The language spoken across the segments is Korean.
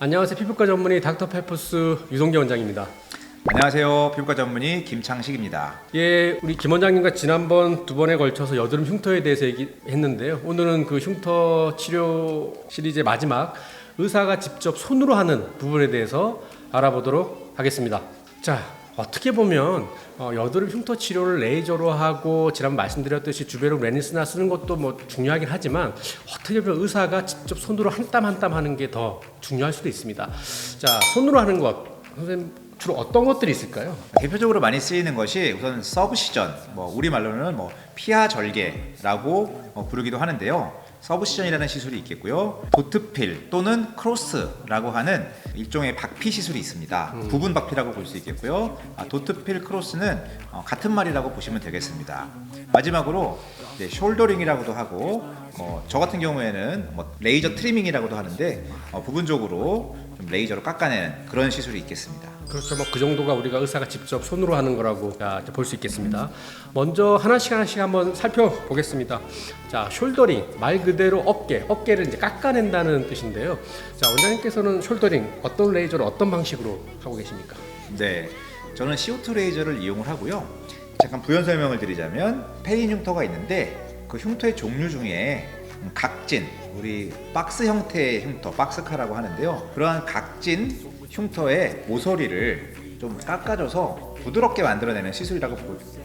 안녕하세요. 피부과 전문의 닥터페퍼스 유동재 원장입니다. 안녕하세요. 피부과 전문의 김창식입니다. 예, 우리 김 원장님과 지난번 두 번에 걸쳐서 여드름 흉터에 대해서 얘기했는데요. 오늘은 그 흉터 치료 시리즈의 마지막 의사가 직접 손으로 하는 부분에 대해서 알아보도록 하겠습니다. 자, 어떻게 보면 여드름 흉터 치료를 레이저로 하고 지난번 말씀드렸듯이 주베룩 레니스나 쓰는 것도 뭐 중요하긴 하지만 어떻게 보면 의사가 직접 손으로 한 땀 한 땀 하는 게 더 중요할 수도 있습니다. 자, 손으로 하는 것 선생님 주로 어떤 것들이 있을까요? 대표적으로 많이 쓰이는 것이 우선 서브시전, 우리말로는 피하 절개라고 부르기도 하는데요. 서브시전이라는 시술이 있겠고요. 도트필 또는 크로스라고 하는 일종의 박피 시술이 있습니다. 부분 박피라고 볼 수 있겠고요. 도트필 크로스는 같은 말이라고 보시면 되겠습니다. 마지막으로 숄더링이라고도 하고 저 같은 경우에는 레이저 트리밍이라고도 하는데 부분적으로 좀 레이저로 깎아내는 그런 시술이 있겠습니다. 그렇죠. 그 정도가 우리가 의사가 직접 손으로 하는 거라고 볼 수 있겠습니다. 먼저 하나씩 한번 살펴보겠습니다. 자, 숄더링 말 그대로 어깨를 이제 깎아낸다는 뜻인데요. 자, 원장님께서는 숄더링 어떤 레이저로 어떤 방식으로 하고 계십니까? 네, 저는 CO2 레이저를 이용을 하고요. 잠깐 부연 설명을 드리자면 페인 흉터가 있는데 그 흉터의 종류 중에 각진, 우리 박스 형태의 흉터, 박스카라고 하는데요. 그러한 각진 흉터의 모서리를 좀 깎아줘서 부드럽게 만들어내는 시술이라고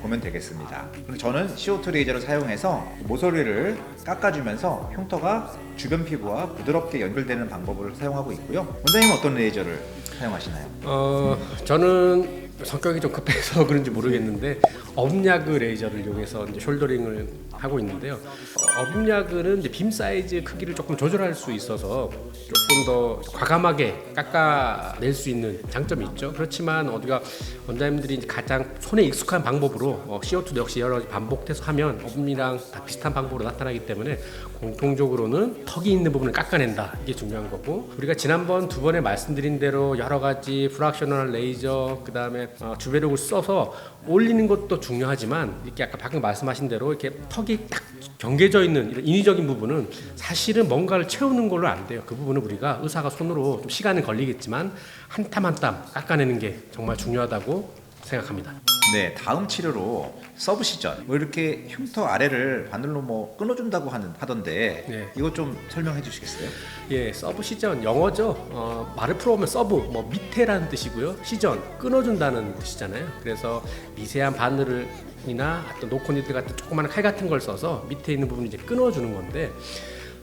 보면 되겠습니다. 그래서 저는 CO2 레이저를 사용해서 모서리를 깎아주면서 흉터가 주변 피부와 부드럽게 연결되는 방법을 사용하고 있고요. 원장님은 어떤 레이저를 사용하시나요? 저는 성격이 좀 급해서 그런지 모르겠는데 업야그 레이저를 이용해서 이제 숄더링을 하고 있는데요. 업야그는 이제 빔 사이즈 크기를 조금 조절할 수 있어서 조금 더 과감하게 깎아낼 수 있는 장점이 있죠. 그렇지만 우리가 원장님들이 이제 가장 손에 익숙한 방법으로 CO2도 역시 여러 가지 반복해서 하면 업이랑 다 비슷한 방법으로 나타나기 때문에 공통적으로는 턱이 있는 부분을 깎아낸다. 이게 중요한 거고, 우리가 지난번 두 번에 말씀드린 대로 여러 가지 프락셔널 레이저, 그 다음에 주베룩을 써서 올리는 것도 중요하지만 이렇게 아까 방금 말씀하신 대로 이렇게 턱이 딱 경계져 있는 이런 인위적인 부분은 사실은 뭔가를 채우는 걸로 안 돼요. 그 부분은 우리가 의사가 손으로 좀 시간은 걸리겠지만 한 땀 한 땀 깎아내는 게 정말 중요하다고 생각합니다. 네, 다음 치료로 서브시전. 이렇게 흉터 아래를 바늘로 끊어준다고 하던데 네. 이거 좀 설명해 주시겠어요? 예, 서브 시전 영어죠. 말을 풀어보면 서브 밑에라는 뜻이고요. 시전 끊어준다는 뜻이잖아요. 그래서 미세한 바늘이나 어떤 노코니들 같은 조그마한 칼 같은 걸 써서 밑에 있는 부분을 이제 끊어주는 건데,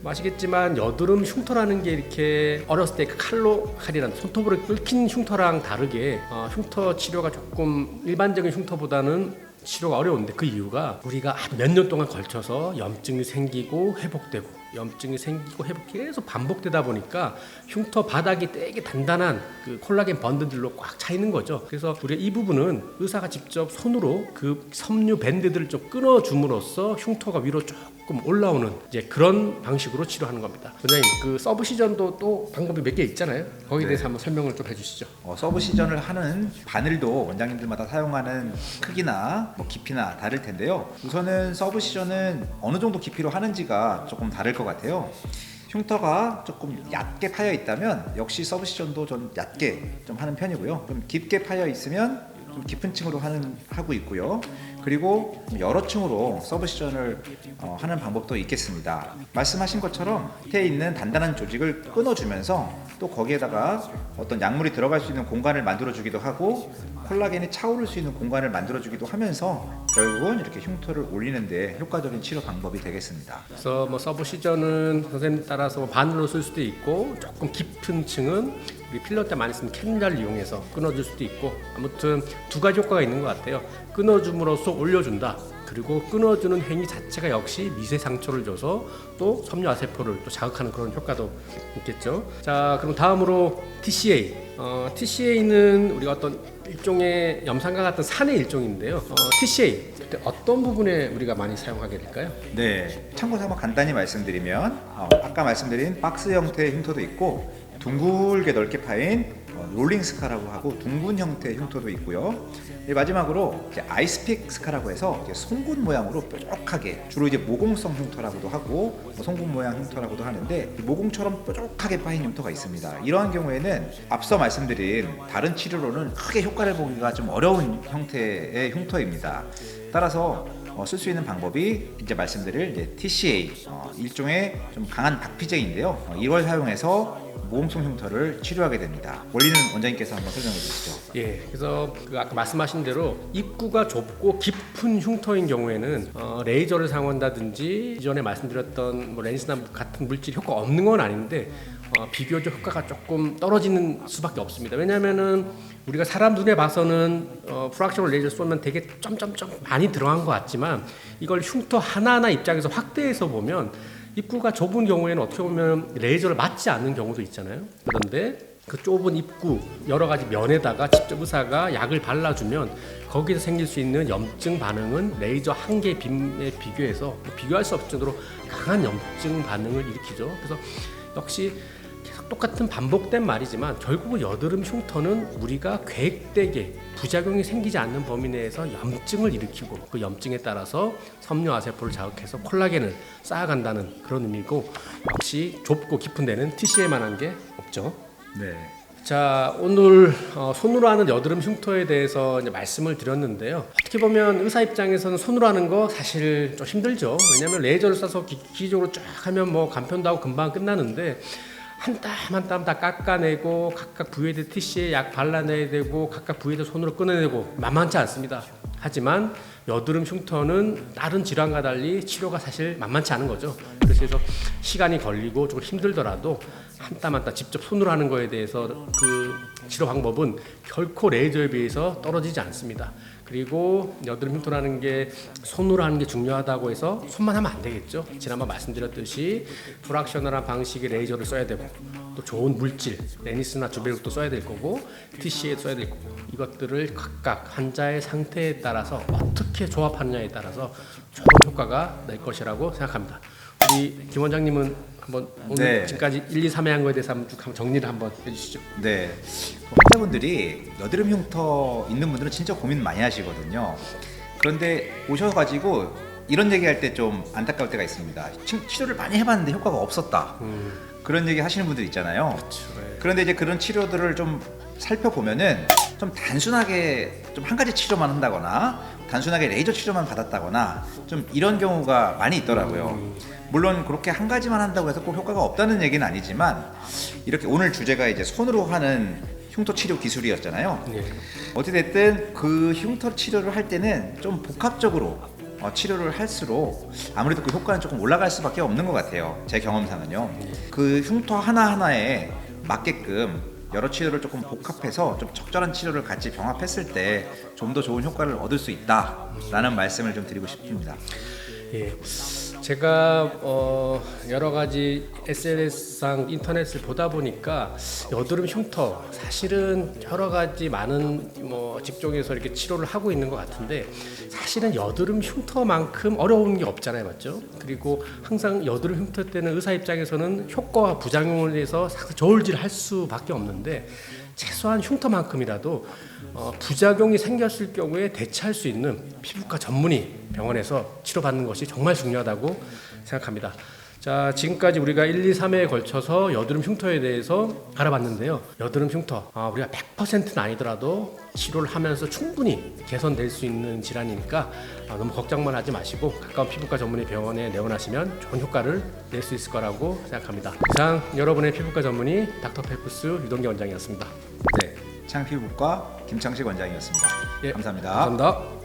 아시겠지만 여드름 흉터라는 게 이렇게 어렸을 때 그 칼이란 손톱으로 끓긴 흉터랑 다르게 흉터 치료가 조금 일반적인 흉터보다는 치료가 어려운데, 그 이유가 우리가 몇 년 동안 걸쳐서 염증이 생기고 회복되고 염증이 생기고 회복이 계속 반복되다 보니까 흉터 바닥이 되게 단단한 그 콜라겐 번드들로 꽉 차 있는 거죠. 그래서 우리가 이 부분은 의사가 직접 손으로 그 섬유 밴드들을 좀 끊어줌으로써 흉터가 위로 조금 올라오는 이제 그런 방식으로 치료하는 겁니다. 원장님, 그 서브시전도 또 방법이 몇 개 있잖아요. 거기에 대해서 한번 설명을 좀 해주시죠. 서브시전을 하는 바늘도 원장님들마다 사용하는 크기나 깊이나 다를 텐데요. 우선은 서브시전은 어느 정도 깊이로 하는지가 조금 다를 것 같아요. 흉터가 조금 얕게 파여 있다면 역시 서브시전도 좀 얕게 좀 하는 편이고요. 좀 깊게 파여 있으면 좀 깊은 층으로 하고 있고요. 그리고 여러 층으로 서브시전을 하는 방법도 있겠습니다. 말씀하신 것처럼 밑에 있는 단단한 조직을 끊어주면서 또 거기에다가 어떤 약물이 들어갈 수 있는 공간을 만들어주기도 하고 콜라겐이 차오를 수 있는 공간을 만들어주기도 하면서 결국은 이렇게 흉터를 올리는 데 효과적인 치료 방법이 되겠습니다. 그래서 서브시전은 선생님 따라서 바늘로 쓸 수도 있고, 조금 깊은 층은 우리 필러 때 많이 쓰는 캔자를 이용해서 끊어줄 수도 있고, 아무튼 두 가지 효과가 있는 것 같아요. 끊어줌으로써 올려준다. 그리고 끊어주는 행위 자체가 역시 미세 상처를 줘서 또 섬유아세포를 또 자극하는 그런 효과도 있겠죠. 자, 그럼 다음으로 TCA. TCA는 우리가 어떤 일종의 염산과 같은 산의 일종인데요. TCA 어떤 부분에 우리가 많이 사용하게 될까요? 네, 참고삼아 간단히 말씀드리면 아까 말씀드린 박스 형태의 흉터도 있고 둥글게 넓게 파인 롤링 스카라고 하고 둥근 형태의 흉터도 있고요. 마지막으로 이제 아이스픽 스카라고 해서 이제 송곳 모양으로 뾰족하게, 주로 이제 모공성 흉터라고도 하고 송곳 모양 흉터라고도 하는데 모공처럼 뾰족하게 파인 흉터가 있습니다. 이러한 경우에는 앞서 말씀드린 다른 치료로는 크게 효과를 보기가 좀 어려운 형태의 흉터입니다. 따라서 쓸 수 있는 방법이 이제 말씀드릴 이제 TCA, 일종의 좀 강한 박피제인데요. 이걸 사용해서 모공성 흉터를 치료하게 됩니다. 원리는 원장님께서 한번 설명해 주시죠. 예, 그래서 아까 말씀하신 대로 입구가 좁고 깊은 흉터인 경우에는 레이저를 사용한다든지 이전에 말씀드렸던 뭐 렌스나 같은 물질 효과 없는 건 아닌데 비교적 효과가 조금 떨어지는 수밖에 없습니다. 왜냐하면은 우리가 사람 눈에 봐서는 프락셔널 레이저 쏘면 되게 점점점 많이 들어간 것 같지만 이걸 흉터 하나하나 입장에서 확대해서 보면 입구가 좁은 경우에는 어떻게 보면 레이저를 맞지 않는 경우도 있잖아요. 그런데 그 좁은 입구 여러 가지 면에다가 직접 의사가 약을 발라주면 거기서 생길 수 있는 염증 반응은 레이저 한 개 빔에 비교해서 비교할 수 없을 정도로 강한 염증 반응을 일으키죠. 그래서 역시 계속 똑같은 반복된 말이지만 결국 여드름 흉터는 우리가 계획되게 부작용이 생기지 않는 범위 내에서 염증을 일으키고 그 염증에 따라서 섬유아세포를 자극해서 콜라겐을 쌓아간다는 그런 의미고, 역시 좁고 깊은 데는 TCA만한 게 없죠. 네. 자, 오늘 손으로 하는 여드름 흉터에 대해서 이제 말씀을 드렸는데요. 어떻게 보면 의사 입장에서는 손으로 하는 거 사실 좀 힘들죠. 왜냐하면 레이저를 쏴서 기기적으로 쫙 하면 뭐 간편도 하고 금방 끝나는데 한 땀 한 땀 다 깎아내고 각각 부위에다 TC에 약 발라내야 되고 각각 부위에다 손으로 끊어내고 만만치 않습니다. 하지만 여드름 흉터는 다른 질환과 달리 치료가 사실 만만치 않은 거죠. 그래서 시간이 걸리고 조금 힘들더라도 한 땀 한 땀 직접 손으로 하는 거에 대해서 그 치료 방법은 결코 레이저에 비해서 떨어지지 않습니다. 그리고 여드름 흉터라는 게 손으로 하는 게 중요하다고 해서 손만 하면 안 되겠죠. 지난번 말씀드렸듯이 프락셔널한 방식의 레이저를 써야 되고 또 좋은 물질, 레니스나 주베룩도 써야 될 거고 TCA 써야 될 거고, 이것들을 각각 환자의 상태에 따라서 어떻게 조합하느냐에 따라서 좋은 효과가 낼 것이라고 생각합니다. 우리 김 원장님은 한번 오늘 네. 지금까지 1, 2, 3회 한 거에 대해서 한번 정리를 한번 해주시죠. 네. 환자분들이 여드름 흉터 있는 분들은 진짜 고민 많이 하시거든요. 그런데 오셔가지고 이런 얘기할 때 좀 안타까울 때가 있습니다. 치료를 많이 해봤는데 효과가 없었다. 그런 얘기 하시는 분들 있잖아요. 그렇죠. 네. 그런데 이제 그런 치료들을 좀 살펴보면은 좀 단순하게 좀 한 가지 치료만 한다거나 단순하게 레이저 치료만 받았다거나 좀 이런 경우가 많이 있더라고요. 물론 그렇게 한 가지만 한다고 해서 꼭 효과가 없다는 얘기는 아니지만, 이렇게 오늘 주제가 이제 손으로 하는 흉터 치료 기술이었잖아요. 네. 어찌됐든 그 흉터 치료를 할 때는 좀 복합적으로 치료를 할수록 아무래도 그 효과는 조금 올라갈 수밖에 없는 것 같아요. 제 경험상은요. 그 흉터 하나하나에 맞게끔 여러 치료를 조금 복합해서 좀 적절한 치료를 같이 병합했을 때 좀 더 좋은 효과를 얻을 수 있다라는 말씀을 좀 드리고 싶습니다. 예. 제가 여러 가지 SNS상 인터넷을 보다 보니까 여드름 흉터 사실은 여러 가지 많은 직종에서 이렇게 치료를 하고 있는 것 같은데 사실은 여드름 흉터만큼 어려운 게 없잖아요, 맞죠? 그리고 항상 여드름 흉터 때는 의사 입장에서는 효과와 부작용을 위해서 저울질할 수밖에 없는데 최소한 흉터만큼이라도 부작용이 생겼을 경우에 대처할 수 있는 피부과 전문의 병원에서 치료받는 것이 정말 중요하다고 생각합니다. 자, 지금까지 우리가 1, 2, 3회에 걸쳐서 여드름 흉터에 대해서 알아봤는데요. 여드름 흉터, 우리가 100%는 아니더라도 치료를 하면서 충분히 개선될 수 있는 질환이니까 너무 걱정만 하지 마시고 가까운 피부과 전문의 병원에 내원하시면 좋은 효과를 낼 수 있을 거라고 생각합니다. 이상 여러분의 피부과 전문의 닥터페프스 유동기 원장이었습니다. 네, 창피부과 김창식 원장이었습니다. 예, 감사합니다. 감사합니다.